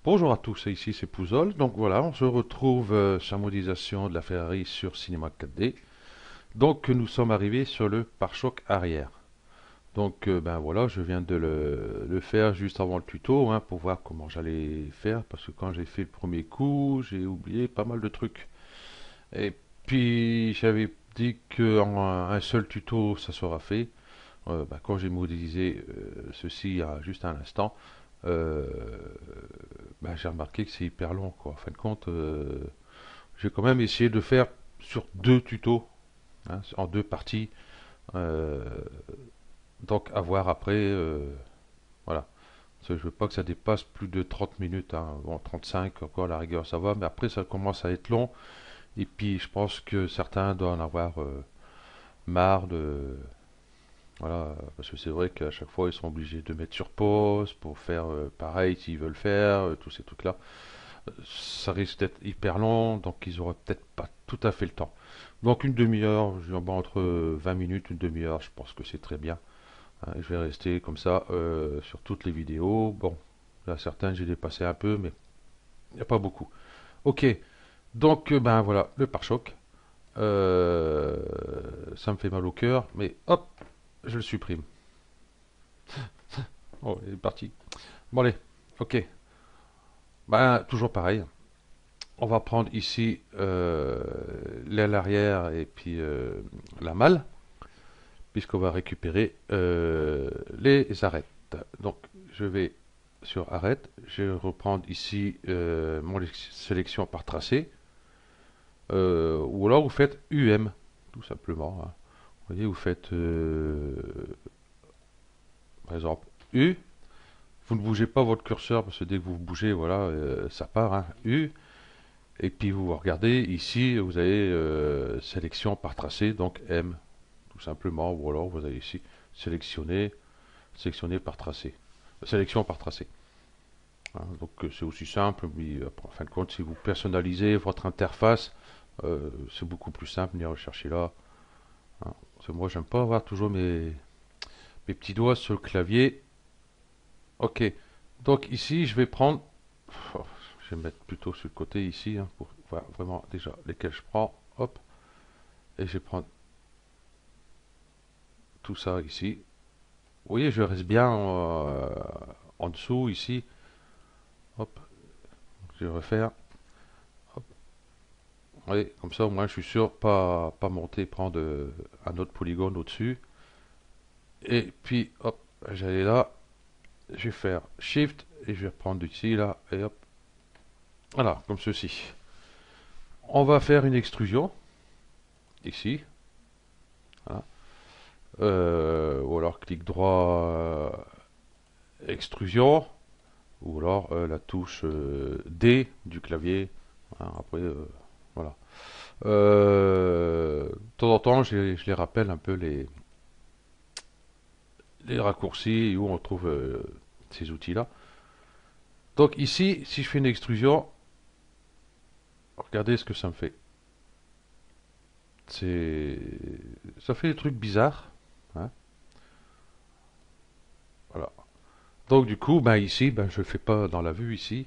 Bonjour à tous, ici c'est Pouzol. Donc voilà, on se retrouve sur la modélisation de la Ferrari sur Cinema 4D. Donc nous sommes arrivés sur le pare-choc arrière. Donc ben voilà, je viens de le faire juste avant le tuto hein, pour voir comment j'allais faire parce que quand j'ai fait le premier coup, j'ai oublié pas mal de trucs. Et puis j'avais dit qu'en un seul tuto ça sera fait. Ben, quand j'ai modélisé ceci il y a juste un instant, euh, ben, j'ai remarqué que c'est hyper long quoi. En fin de compte, j'ai quand même essayé de faire sur deux tutos, hein, en deux parties. Euh, donc à voir après, voilà. Parce que je veux pas que ça dépasse plus de 30 minutes, hein. Bon, 35 encore à la rigueur ça va, mais après ça commence à être long. Et puis je pense que certains doivent en avoir marre de... Voilà, parce que c'est vrai qu'à chaque fois ils sont obligés de mettre sur pause pour faire pareil s'ils veulent faire, tous ces trucs-là. Ça risque d'être hyper long, donc ils auraient peut-être pas tout à fait le temps. Donc une demi-heure, entre 20 minutes, une demi-heure, je pense que c'est très bien. Hein, je vais rester comme ça sur toutes les vidéos. Bon, là certaines j'ai dépassé un peu, mais il n'y a pas beaucoup. Ok, donc ben voilà, le pare-choc. Euh, Ça me fait mal au cœur, mais hop, je le supprime. Oh, il est parti. Bon allez, ok. Ben toujours pareil. On va prendre ici l'aile arrière et puis la malle, puisqu'on va récupérer les arêtes. Donc, je vais sur arête, je vais reprendre ici mon sélection par tracé, ou alors vous faites UM, tout simplement. Hein. Vous voyez, vous faites par exemple U, vous ne bougez pas votre curseur parce que dès que vous bougez, voilà, ça part. Hein. U, et puis vous regardez ici, vous avez sélection par tracé, donc M, tout simplement, ou alors vous avez ici sélectionner, sélectionner par tracé, sélection par tracé. Hein, donc c'est aussi simple, mais en fin de compte, si vous personnalisez votre interface, c'est beaucoup plus simple venir rechercher là. Hein. Parce que moi, j'aime pas avoir toujours mes petits doigts sur le clavier. Ok, donc ici, je vais prendre, oh, je vais mettre plutôt sur le côté ici, hein, pour voir vraiment déjà lesquels je prends. Hop, et je vais prendre tout ça ici. Vous voyez, je reste bien en dessous ici. Hop, je vais refaire. Hop. Oui, comme ça au moins je suis sûr pas monter, prendre un autre polygone au-dessus. Et puis hop, j'allais là, je vais faire Shift et je vais reprendre ici là et hop. Voilà, comme ceci. On va faire une extrusion ici. Voilà. Ou alors clic droit extrusion. Ou alors la touche D du clavier. Hein, après, voilà. De temps en temps, je les rappelle un peu les raccourcis où on trouve ces outils-là. Donc ici, si je fais une extrusion, regardez ce que ça me fait. C'est, ça fait des trucs bizarres. Hein, voilà. Donc du coup, ben ici, ben je le fais pas dans la vue ici.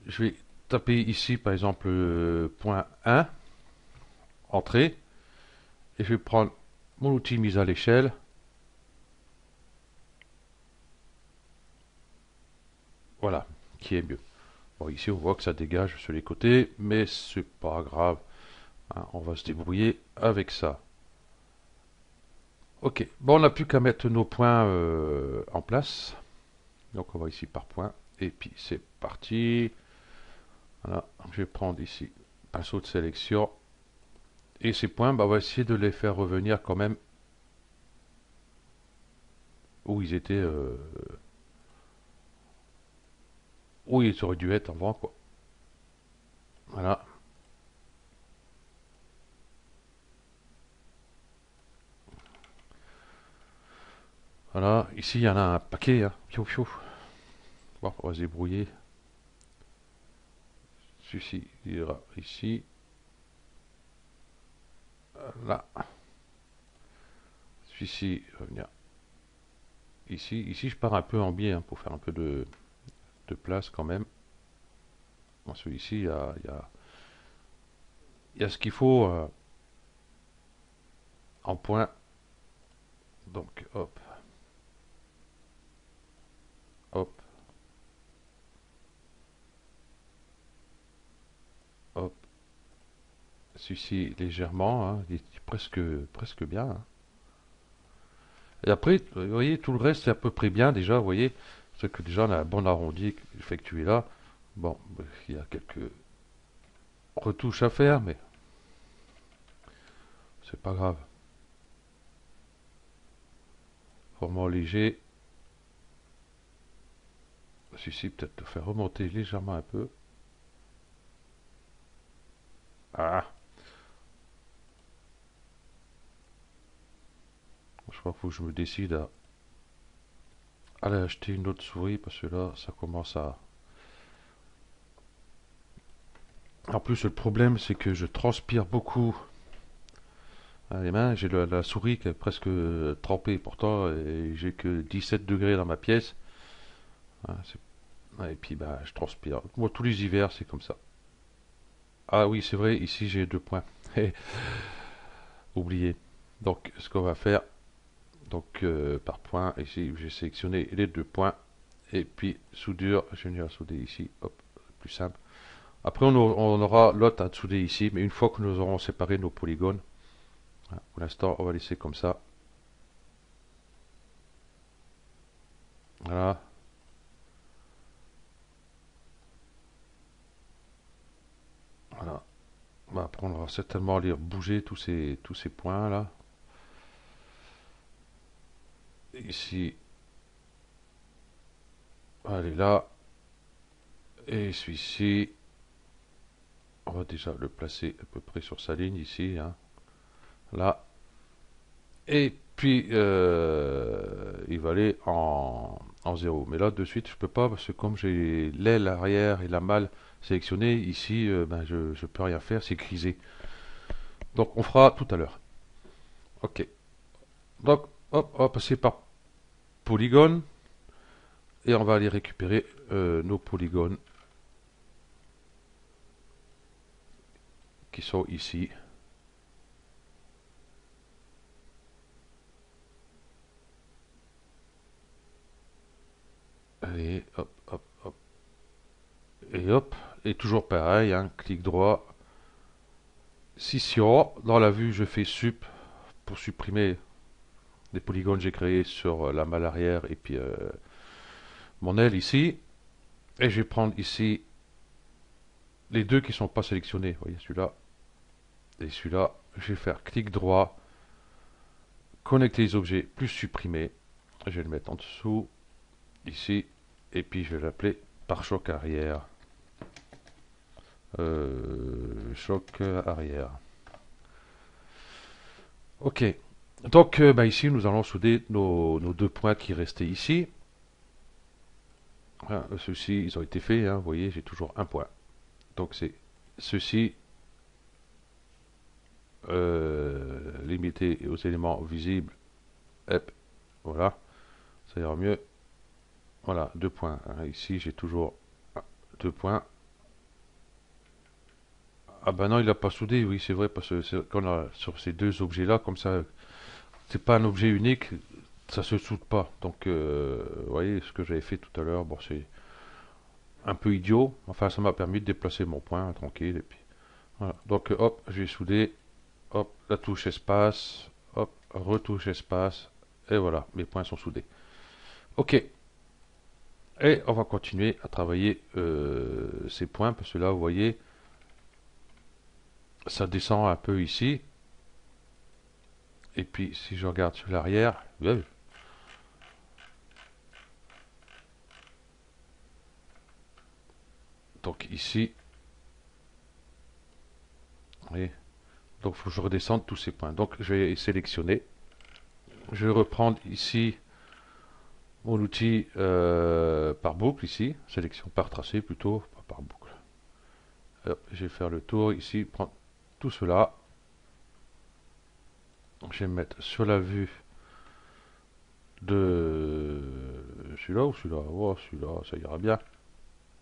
Je vais taper ici, par exemple, point 1, entrée, et je vais prendre mon outil mise à l'échelle. Voilà, qui est mieux. Bon, ici, on voit que ça dégage sur les côtés, mais c'est pas grave. Hein, on va se débrouiller avec ça. Ok, bon, on n'a plus qu'à mettre nos points en place. Donc, on va ici par point. Et puis, c'est parti. Voilà, je vais prendre ici pinceau de sélection. Et ces points, bah, on va essayer de les faire revenir quand même où ils étaient, où ils auraient dû être avant, quoi. Voilà, voilà. Ici, il y en a un paquet, hein. Piou, piou. Bon, on va se débrouiller. Celui-ci ira ici. Là. Celui-ci va venir ici. Ici, je pars un peu en biais hein, pour faire un peu de place quand même. Bon, celui-ci, il y a ce qu'il faut en point. Donc, hop, hop, hop. Celui-ci, légèrement, hein, il est presque bien, hein. Et après, vous voyez, tout le reste est à peu près bien déjà, vous voyez. C'est que déjà, on a un bon arrondi effectué là. Bon, il y a quelques retouches à faire, mais c'est pas grave. Format léger. Celui-ci, peut-être le faire remonter légèrement un peu. Ah, je crois qu'il faut que je me décide à aller acheter une autre souris parce que là, ça commence à... En plus, le problème, c'est que je transpire beaucoup les mains. J'ai la souris qui est presque trempée pourtant et j'ai que 17 degrés dans ma pièce. Hein, et puis, bah, je transpire. Moi, tous les hivers, c'est comme ça. Ah oui, c'est vrai, ici, j'ai 2 points. Oublié. Donc, ce qu'on va faire, donc par point, ici, j'ai sélectionné les 2 points. Et puis, soudure, je vais venir souder ici. Hop, plus simple. Après, on aura l'autre à souder ici, mais une fois que nous aurons séparé nos polygones, hein, pour l'instant, on va laisser comme ça. Voilà. Voilà. Bah, après, on va certainement aller bouger tous ces points là. Ici, allez là. Et celui-ci, on va déjà le placer à peu près sur sa ligne ici, hein. Là. Et puis, il va aller en 0. Mais là, de suite, je peux pas parce que comme j'ai l'aile arrière et la malle sélectionnée, ici, ben, je ne peux rien faire, c'est grisé. Donc, on fera tout à l'heure. Ok. Donc, hop, on va passer par polygone et on va aller récupérer nos polygones qui sont ici. Allez, hop, hop, hop. Et hop. Et toujours pareil, hein, clic droit. Scission. Dans la vue, je fais sup pour supprimer les polygones que j'ai créés sur la malle arrière et puis mon aile ici. Et je vais prendre ici les deux qui ne sont pas sélectionnés. Vous voyez, celui-là et celui-là. Je vais faire clic droit, connecter les objets, plus supprimer. Je vais le mettre en dessous, ici. Et puis je vais l'appeler pare-choc arrière. Choc arrière. Ok. Donc bah, ici, nous allons souder nos 2 points qui restaient ici. Voilà, ceux-ci, ils ont été faits, hein, vous voyez, j'ai toujours un point. Donc c'est ceci limité aux éléments visibles. Hop, voilà, ça ira mieux. Voilà, 2 points, hein. Ici, j'ai toujours 2 points. Ah ben non, il n'a pas soudé, oui, c'est vrai, parce que quand on a sur ces deux objets-là, comme ça, c'est pas un objet unique, ça se soude pas. Donc, vous voyez, ce que j'avais fait tout à l'heure, bon, c'est un peu idiot. Enfin, ça m'a permis de déplacer mon point tranquille. Et puis, voilà. Donc, hop, je vais souder. Hop, la touche espace. Hop, retouche espace. Et voilà, mes points sont soudés. Ok. Et on va continuer à travailler ces points. Parce que là, vous voyez, ça descend un peu ici. Et puis, si je regarde sur l'arrière, donc ici, vous voyez, donc il faut que je redescende tous ces points. Donc je vais sélectionner. Je vais reprendre ici mon outil par boucle ici. Sélection par tracé plutôt, pas par boucle. Hop, je vais faire le tour ici, prendre tout cela. Je vais me mettre sur la vue de celui-là ou celui-là. Oh, celui-là, ça ira bien.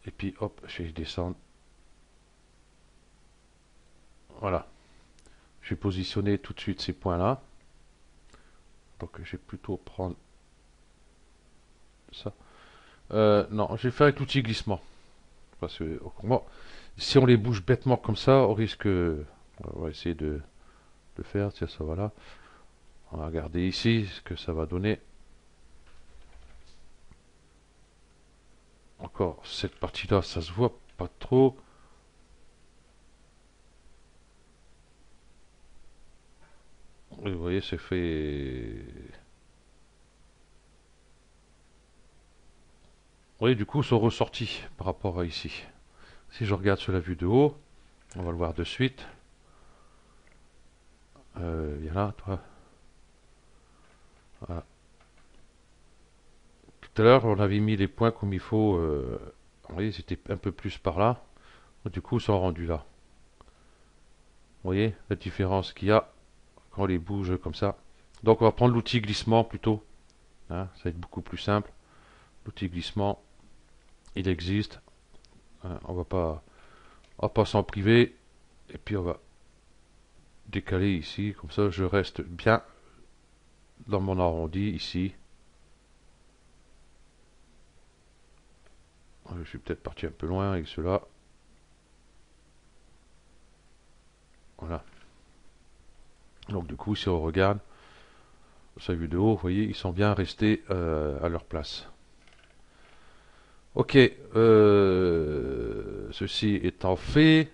Et puis hop, je vais descendre Voilà. Je vais positionner tout de suite ces points-là. Donc je vais plutôt prendre ça. Non, je vais faire avec l'outil glissement. Parce que bon, si on les bouge bêtement comme ça, on risque... On va essayer de faire. Tiens, ça va là. On va regarder ici ce que ça va donner. Encore cette partie-là, ça se voit pas trop. Et vous voyez, c'est fait. Oui, du coup, ils sont ressortis par rapport à ici. Si je regarde sur la vue de haut, on va le voir de suite. Viens là, toi. Voilà. Tout à l'heure, on avait mis les points comme il faut. Vous voyez, c'était un peu plus par là. Du coup, ils sont rendus là. Vous voyez la différence qu'il y a quand on les bouge comme ça. Donc, on va prendre l'outil glissement plutôt. Hein, ça va être beaucoup plus simple. L'outil glissement, il existe. Hein, on va pas s'en priver. Et puis, on va décaler ici. Comme ça, je reste bien dans mon arrondi ici. Je suis peut-être parti un peu loin avec cela. Voilà. Donc du coup, si on regarde sa vue de haut, vous voyez, ils sont bien restés à leur place. Ok, ceci étant fait,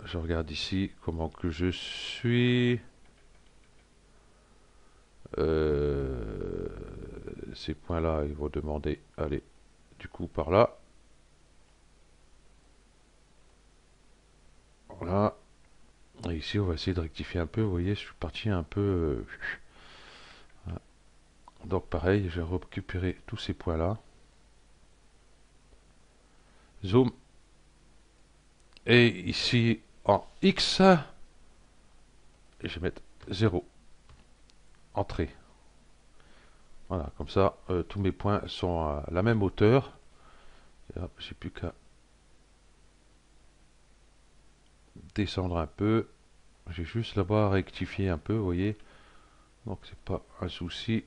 je regarde ici comment que je suis. Ces points-là, ils vont demander, allez, du coup par là. Voilà. Et ici, on va essayer de rectifier un peu. Vous voyez, je suis parti un peu. Voilà. Donc pareil, je vais récupérer tous ces points-là. Zoom. Et ici, en X, et je vais mettre 0. Entrée. Voilà, comme ça, tous mes points sont à la même hauteur. Et hop, j'ai plus qu'à descendre un peu. J'ai juste là-bas à rectifier un peu, vous voyez. Donc c'est pas un souci.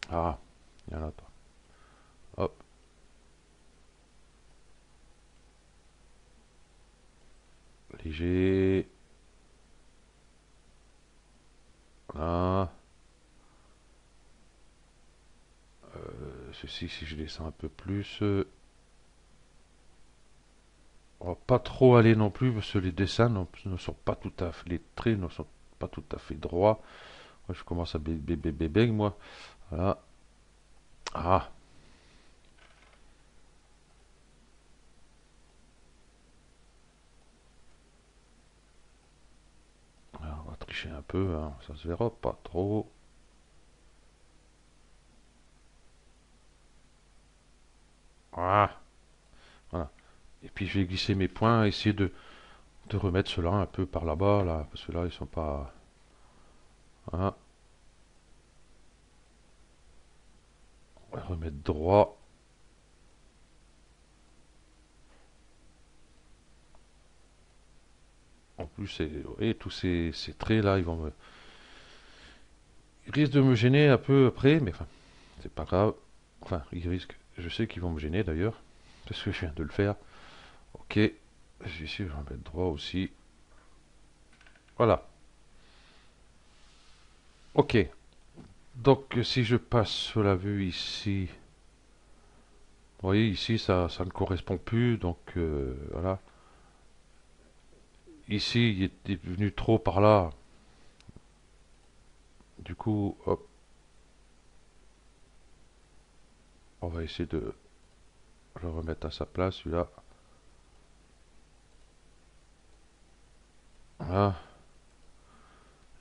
Ah, il y en a pas. Hop. Léger. Voilà. Ceci, si je descends un peu plus. On va pas trop aller non plus parce que les dessins ne sont pas tout à fait. Les traits ne sont pas tout à fait droits. Moi, je commence à bébé moi. Voilà. Ah. Alors, on va tricher un peu, hein. Ça se verra pas trop. Ah. Voilà. Et puis je vais glisser mes points, essayer de remettre cela un peu par là-bas, là, parce que là, ils sont pas. Voilà. On va remettre droit. En plus, et tous ces traits-là, ils risquent de me gêner un peu après, mais enfin, c'est pas grave. Enfin, ils risquent. Je sais qu'ils vont me gêner d'ailleurs, parce que je viens de le faire. Ok. Ici, je vais remettre droit aussi. Voilà. Ok. Donc, si je passe sur la vue ici, vous voyez, ici, ça ne correspond plus. Donc, voilà. Ici, il est venu trop par là. Du coup, hop, on va essayer de le remettre à sa place, celui-là. Voilà.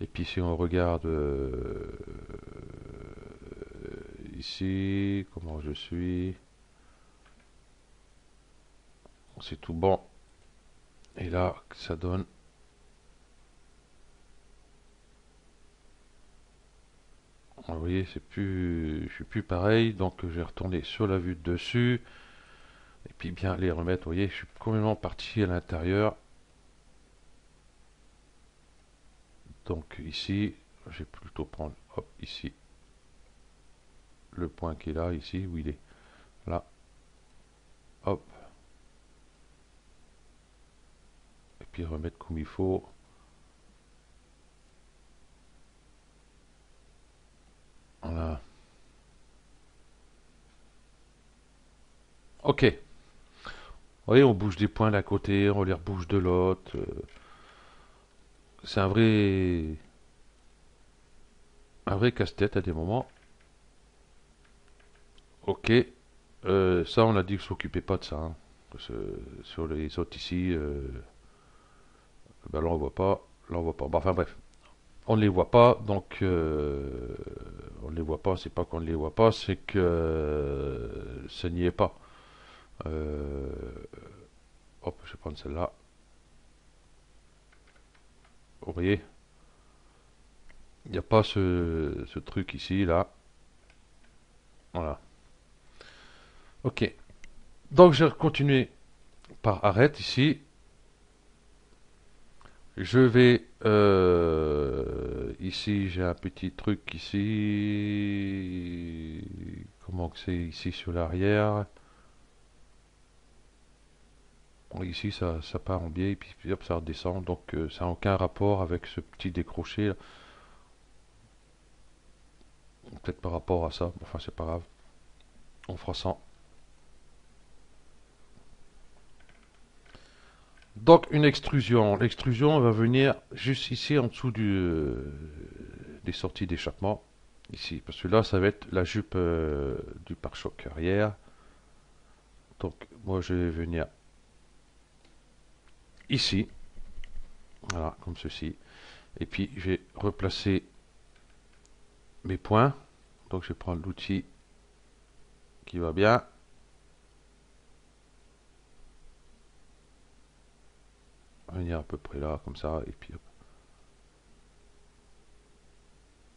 Et puis si on regarde ici, comment je suis, c'est tout bon. Et là, ça donne. Vous voyez, je suis plus pareil. Donc, je vais retourner sur la vue de dessus. Et puis bien les remettre. Vous voyez, je suis complètement parti à l'intérieur. Donc ici, je vais plutôt prendre, hop, ici, le point qui est là, ici, où il est. Là, hop. Et puis remettre comme il faut. Voilà. Ok. Vous voyez, on bouge des points d'un côté, on les rebouge de l'autre. C'est un vrai casse-tête à des moments. Ok. Ça, on a dit que je s'occupait pas de ça, hein. Parce que sur les autres ici, ben là on voit pas. Là on voit pas. Bon, enfin bref. On ne les voit pas, donc on ne les voit pas, c'est pas qu'on ne les voit pas, c'est que ça n'y est pas. Euh, hop, je vais prendre celle-là. Vous voyez, il n'y a pas ce truc ici, là. Voilà. Ok. Donc je vais continuer par arrête ici. Je vais ici, j'ai un petit truc ici. Comment que c'est ici sur l'arrière? Bon, ici, ça part en biais, et puis hop, ça redescend. Donc, ça n'a aucun rapport avec ce petit décroché là. Peut-être par rapport à ça. Enfin, c'est pas grave. On fera ça. Donc, une extrusion. L'extrusion va venir juste ici, en dessous des sorties d'échappement. Ici. Parce que là, ça va être la jupe du pare-choc arrière. Donc, moi, je vais venir ici. Voilà, comme ceci. Et puis, je vais replacer mes points. Donc, je vais prendre l'outil qui va bien. Venir à peu près là, comme ça, et puis hop,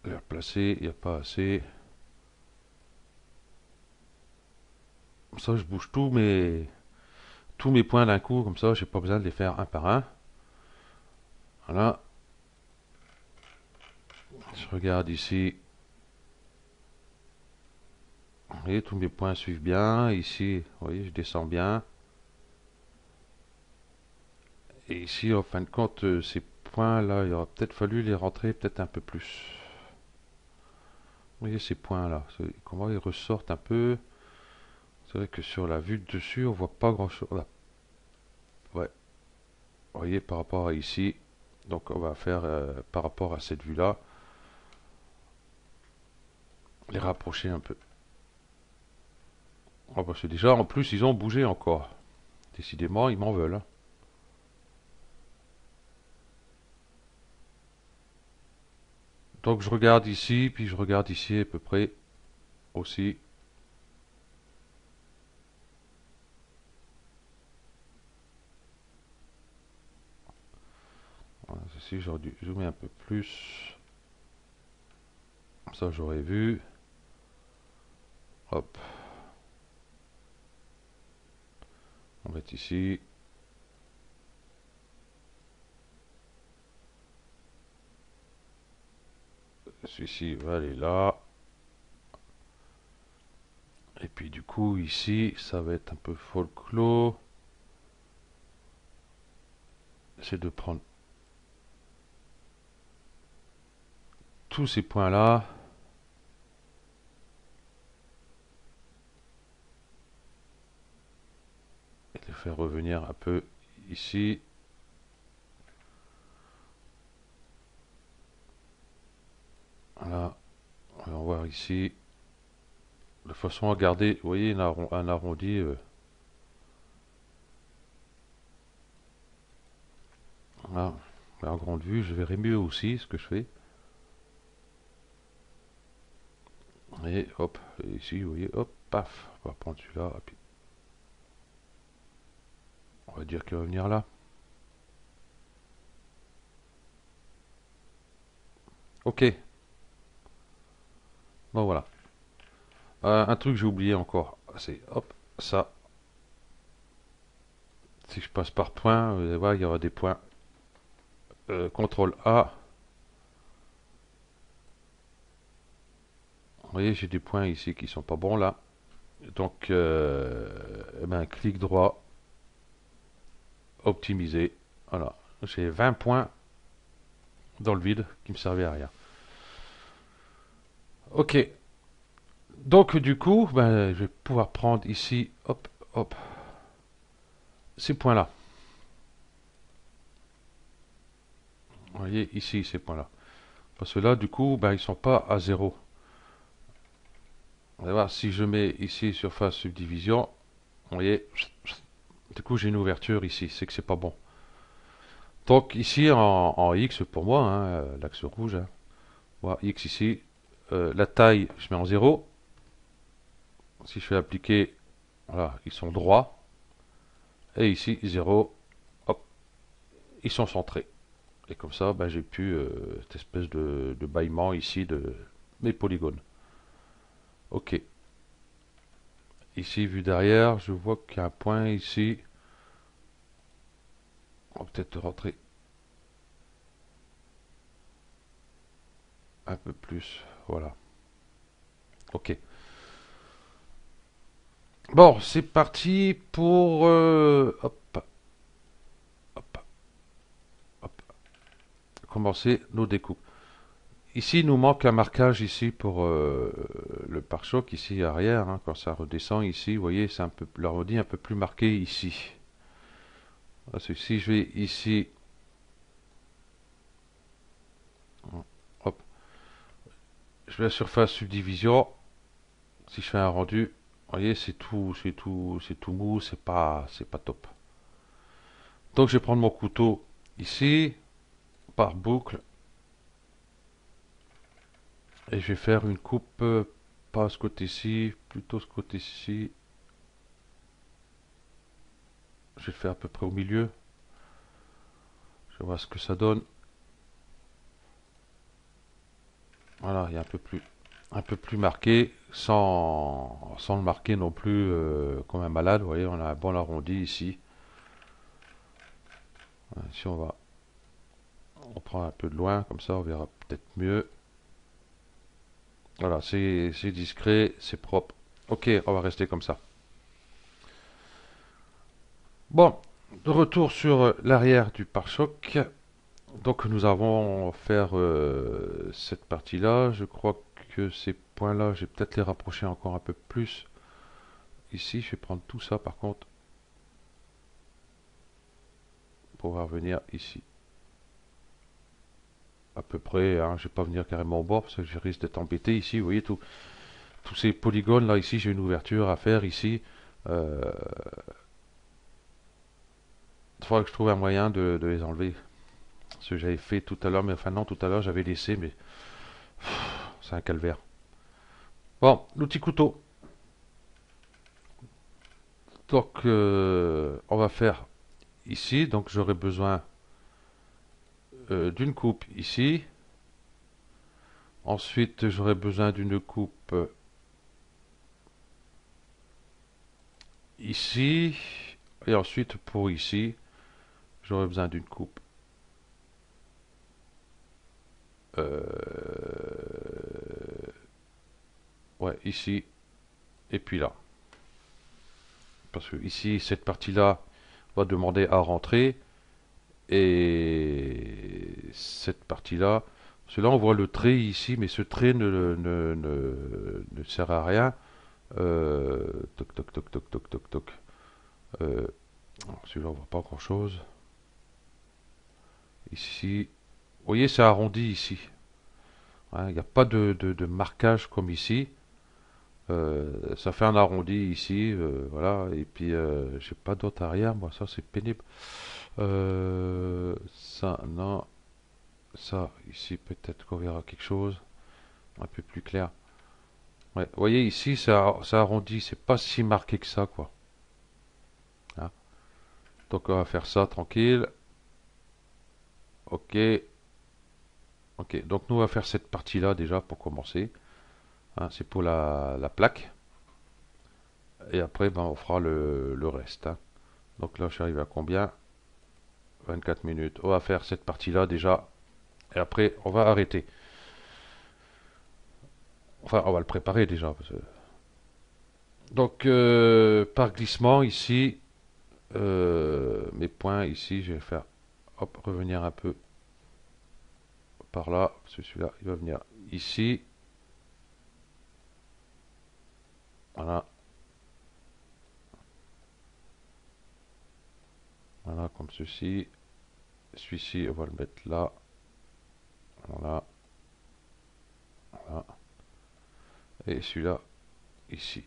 les replacer, il n'y a pas assez. Comme ça, je bouge tous mes points d'un coup, comme ça, j'ai pas besoin de les faire un par un. Voilà, je regarde ici, vous voyez, tous mes points suivent bien. Ici, vous voyez, je descends bien. Et ici, en fin de compte, ces points-là, il aurait peut-être fallu les rentrer peut-être un peu plus. Vous voyez ces points-là, comment ils ressortent un peu. C'est vrai que sur la vue de dessus, on voit pas grand-chose. Là. Ouais, vous voyez, par rapport à ici. Donc, on va faire par rapport à cette vue-là, les rapprocher un peu. Oh, parce que déjà, en plus, ils ont bougé encore. Décidément, ils m'en veulent, hein. Donc, je regarde ici, puis je regarde ici à peu près aussi. Voilà, ceci, j'aurais dû zoomer un peu plus. Comme ça, j'aurais vu. Hop. On va être ici. Celui-ci va aller là. Et puis, du coup, ici, ça va être un peu folklore. C'est de prendre tous ces points-là. Et les faire revenir un peu ici. Voilà. On va voir ici. De façon à garder, vous voyez, un arrondi. Voilà. En grande vue, je verrai mieux aussi ce que je fais. Et hop, et ici, vous voyez, hop, paf, on va prendre celui-là, et puis on va dire qu'il va venir là. Ok, bon voilà. Un truc que j'ai oublié encore, c'est hop, ça. Si je passe par point, vous allez voir, il y aura des points. CTRL A, voyez, j'ai des points ici qui sont pas bons là. Donc, eh ben, clic droit, optimiser. Voilà, j'ai 20 points dans le vide qui me servaient à rien. Ok, donc du coup, ben, je vais pouvoir prendre ici, hop, hop, ces points-là. Vous voyez ici ces points-là. Parce que là, du coup, ben, ils sont pas à 0. On va voir si je mets ici surface subdivision. Vous voyez, du coup j'ai une ouverture ici, c'est que c'est pas bon. Donc ici en X pour moi, hein, l'axe rouge, hein, voilà, X ici, la taille je mets en 0. Si je fais appliquer, voilà, ils sont droits. Et ici 0, hop, ils sont centrés. Et comme ça, ben, j'ai plus cette espèce de bâillement ici de mes polygones. Ok. Ici, vu derrière, je vois qu'il y a un point ici. On va peut-être rentrer un peu plus. Voilà. Ok. Bon, c'est parti pour hop, hop, hop, commencer nos découpes. Ici, il nous manque un marquage ici pour le pare-choc ici arrière. Hein, quand ça redescend ici, vous voyez, c'est un peu l'arrondi un peu plus marqué ici. Parce que si je vais ici, hop, je vais à surface subdivision. Si je fais un rendu, vous voyez, c'est tout mou, c'est pas top. Donc je vais prendre mon couteau ici, par boucle, et je vais faire une coupe, pas ce côté-ci, plutôt ce côté-ci. Je vais le faire à peu près au milieu. Je vais voir ce que ça donne. Voilà, il y a un peu plus marqué, sans le marquer non plus comme un malade. Vous voyez, on a un bon arrondi ici. Ici, on prend un peu de loin, comme ça, on verra peut-être mieux. Voilà, c'est discret, c'est propre. Ok, on va rester comme ça. Bon, de retour sur l'arrière du pare-choc. Donc nous avons faire cette partie-là. Je crois que ces points-là, je vais peut-être les rapprocher encore un peu plus. Ici, je vais prendre tout ça par contre pour revenir ici. À peu près, hein, je vais pas venir carrément au bord parce que je risque d'être embêté ici. Vous voyez tous ces polygones là ici, j'ai une ouverture à faire ici. Il faudra que je trouve un moyen de les enlever. Ce que j'avais fait tout à l'heure, mais enfin non, tout à l'heure j'avais laissé, mais c'est un calvaire. Bon, l'outil couteau. Donc, on va faire ici. Donc, j'aurai besoin d'une coupe ici. Ensuite, j'aurai besoin d'une coupe ici. Et ensuite, pour ici, j'aurai besoin d'une coupe ouais, ici. Et puis là. Parce que ici, cette partie-là va demander à rentrer. Et cette partie-là, parce que là on voit le trait ici, mais ce trait ne sert à rien. Toc toc toc toc toc toc toc. Euh, Celui-là on voit pas grand-chose. Ici, vous voyez c'est arrondi ici. Hein, il n'y a pas de marquage comme ici. Ça fait un arrondi ici, voilà. Et puis j'ai pas d'autre arrière, moi ça c'est pénible. Ça non. Ça, ici, peut-être qu'on verra quelque chose un peu plus clair. Ouais, vous voyez, ici, ça arrondit, c'est pas si marqué que ça, quoi. Hein. Donc, on va faire ça tranquille. Ok, ok. Donc, nous, on va faire cette partie-là déjà pour commencer. Hein, c'est pour la plaque. Et après, ben, on fera le reste. Hein. Donc là, je suis arrivé à combien? 24 minutes. On va faire cette partie-là déjà. Et après, on va arrêter. Enfin, on va le préparer déjà. Donc, par glissement ici, mes points ici, je vais faire, hop, revenir un peu par là, parce que celui-là, il va venir ici. Voilà, voilà, comme ceci. Celui-ci, on va le mettre là. Voilà, voilà. Et celui-là, ici.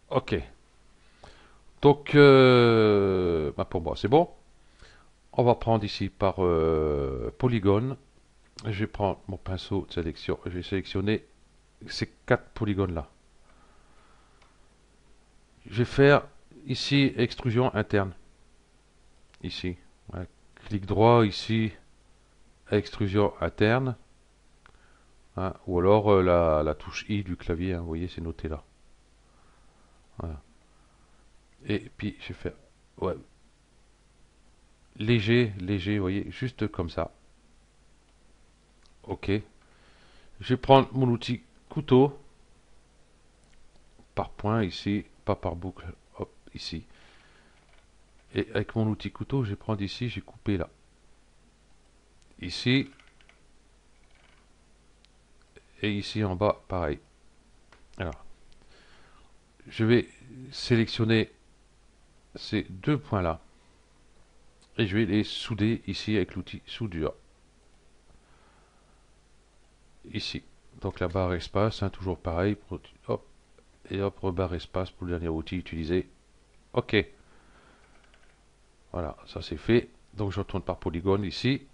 Ok. Donc, bah, pour moi, c'est bon. On va prendre ici par polygone. Je vais prendre mon pinceau de sélection. Je vais sélectionner ces quatre polygones-là. Je vais faire ici extrusion interne. Ici. Ouais. Clic droit ici, extrusion interne. Hein. Ou alors la touche I du clavier. Hein. Vous voyez, c'est noté là. Voilà. Et puis je vais faire ouais, léger, léger, vous voyez, juste comme ça. Ok. Je vais prendre mon outil couteau par point ici, pas par boucle. Hop, ici. Et avec mon outil couteau, je vais prendre ici, j'ai coupé là. Ici. Et ici en bas, pareil. Alors, je vais sélectionner ces deux points-là. Et je vais les souder ici avec l'outil soudure. Ici. Donc la barre espace, hein, toujours pareil. Hop, et hop, barre espace pour le dernier outil utilisé. Ok. Voilà, ça c'est fait. Donc je retourne par polygone ici.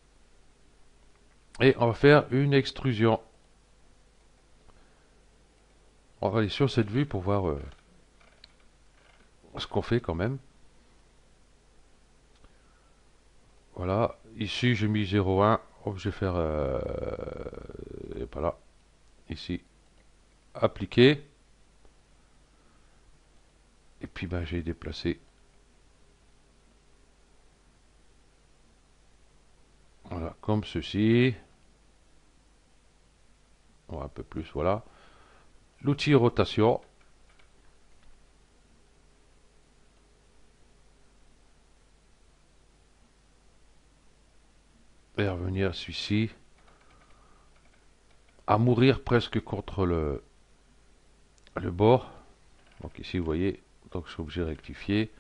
Et on va faire une extrusion. On va aller sur cette vue pour voir ce qu'on fait quand même. Voilà, ici j'ai mis 0,1. Hop, je vais faire et voilà, ici, appliquer. Et puis ben, j'ai déplacé. Voilà, comme ceci. Bon, un peu plus, voilà. L'outil rotation. Et revenir celui-ci. À mourir presque contre le bord. Donc ici, vous voyez, donc je suis obligé de rectifier.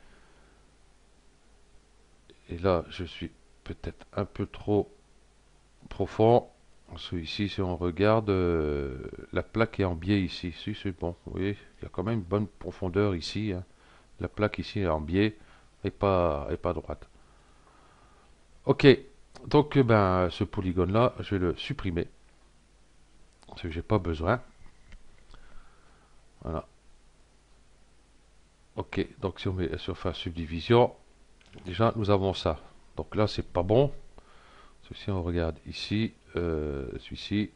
Et là, je suis peut-être un peu trop profond. Ici, si on regarde, la plaque est en biais ici. Si, c'est bon. Vous voyez, il y a quand même une bonne profondeur ici. Hein. La plaque ici est en biais et pas droite. Ok, donc ben, ce polygone-là, je vais le supprimer. Parce que j'ai pas besoin. Voilà. Ok, donc si on met la surface subdivision, déjà nous avons ça. Donc là, c'est pas bon. Si on regarde ici, celui-ci,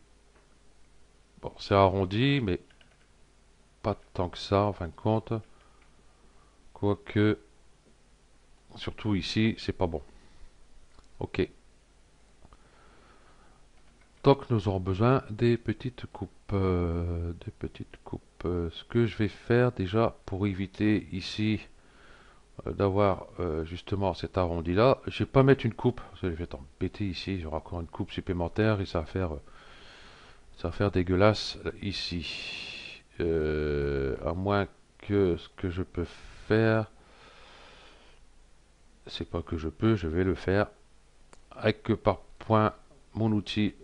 bon, c'est arrondi, mais pas tant que ça en fin de compte. Quoique, surtout ici, c'est pas bon. Ok. Donc nous aurons besoin des petites coupes. Ce que je vais faire déjà pour éviter ici d'avoir justement cet arrondi là, je vais pas mettre une coupe. Je vais t'embêter ici, j'aurai encore une coupe supplémentaire et ça va faire dégueulasse ici. À moins que ce que je peux faire, c'est pas que je peux, je vais le faire avec que par point mon outil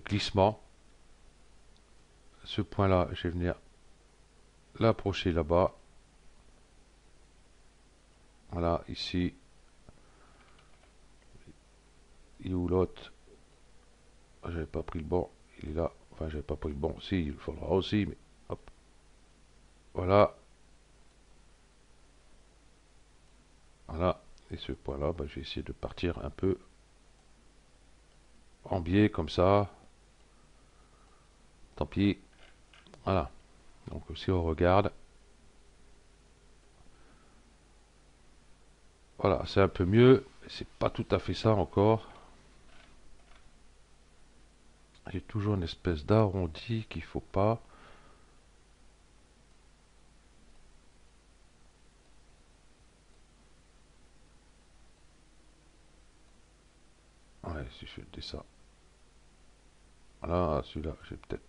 glissement. Ce point là, je vais venir l'approcher là-bas. Voilà, ici. Il est où l'autre? J'avais pas pris le bon. Il est là. Enfin, j'avais pas pris le bon. Si, il faudra aussi, mais hop. Voilà. Voilà. Et ce point-là, bah, je vais essayer de partir un peu en biais comme ça. Tant pis. Voilà. Donc si on regarde, voilà, c'est un peu mieux. C'est pas tout à fait ça encore. J'ai toujours une espèce d'arrondi qu'il faut pas. Ouais, si je fais ça. Voilà, celui-là, je vais peut-être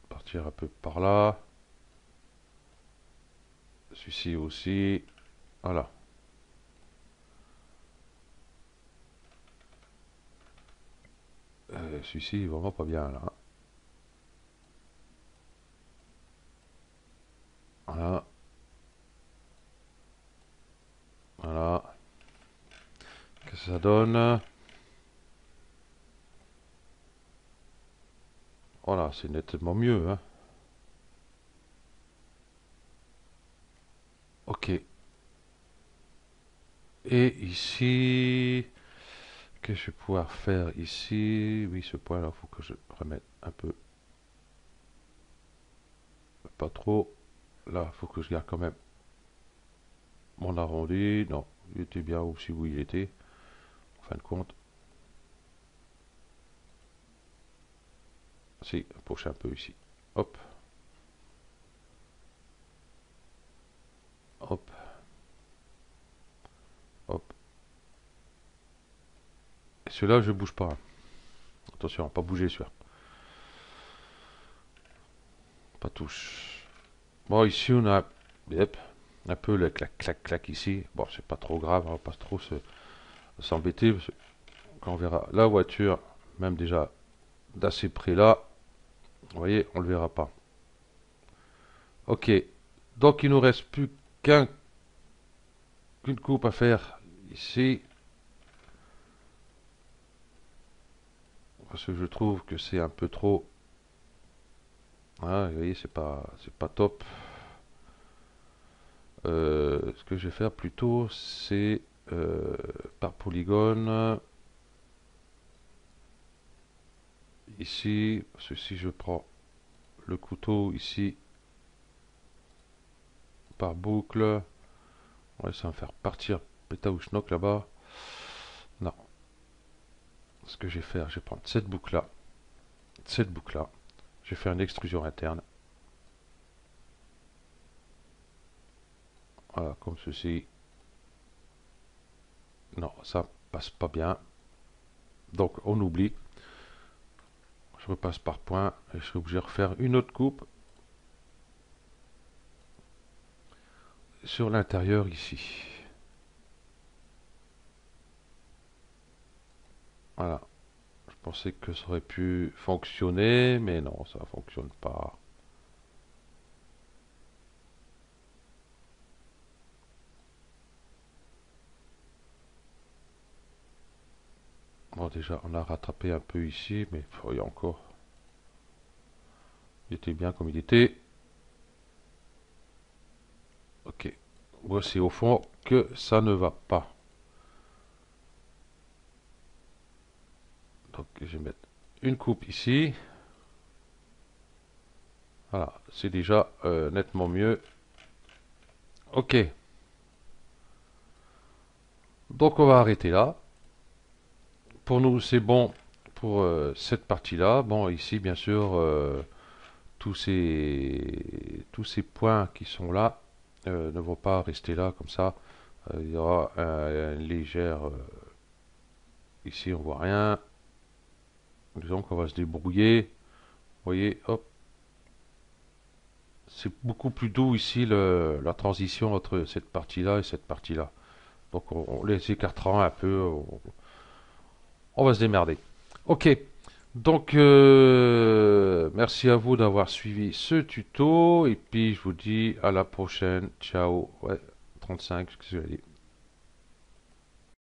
partir un peu par là. Celui-ci aussi. Voilà. Celui-ci est vraiment pas bien là. Voilà. Voilà. Qu'est-ce que ça donne? Voilà, c'est nettement mieux, hein. Ok. Et ici, qu'est-ce que je vais pouvoir faire ici? Oui, ce point-là, il faut que je remette un peu. Pas trop. Là, il faut que je garde quand même mon arrondi. Non, il était bien aussi où il était, en fin de compte. Si, poche un peu ici. Hop, hop, hop. Et celui-là, je bouge pas, hein. Attention, pas bouger celui-là. Pas touche. Bon, ici, on a yep, un peu le clac, clac, clac ici. Bon, c'est pas trop grave, on va pas trop s'embêter. Quand on verra la voiture, même déjà d'assez près là, vous voyez, on le verra pas. Ok, donc il nous reste plus qu'une coupe à faire ici. Parce que je trouve que c'est un peu trop. Ah, vous voyez, c'est pas top. Ce que je vais faire plutôt, c'est par polygone. Ici, parce que si je prends le couteau ici par boucle, ouais, ça va me faire partir Pétaouchnok là-bas. Non. Ce que je vais faire, je vais prendre cette boucle-là, cette boucle-là. Je vais faire une extrusion interne. Voilà, comme ceci. Non, ça passe pas bien. Donc, on oublie. Je repasse par point et je suis obligé de refaire une autre coupe sur l'intérieur ici. Voilà. Je pensais que ça aurait pu fonctionner, mais non, ça ne fonctionne pas. Bon, déjà, on a rattrapé un peu ici, mais il y a encore. Il était bien comme il était. Ok. Voici au fond que ça ne va pas. Donc, je vais mettre une coupe ici. Voilà, c'est déjà nettement mieux. Ok. Donc, on va arrêter là. Pour nous, c'est bon pour cette partie-là. Bon, ici, bien sûr, tous ces points qui sont là ne vont pas rester là comme ça. Il y aura une légère. Ici, on voit rien. Disons qu'on va se débrouiller. Vous voyez, hop. C'est beaucoup plus doux ici la transition entre cette partie-là et cette partie-là. Donc, on les écartera un peu. On va se démerder. Ok. Donc, merci à vous d'avoir suivi ce tuto. Et puis, je vous dis à la prochaine. Ciao. Ouais, 35, ce que je dit.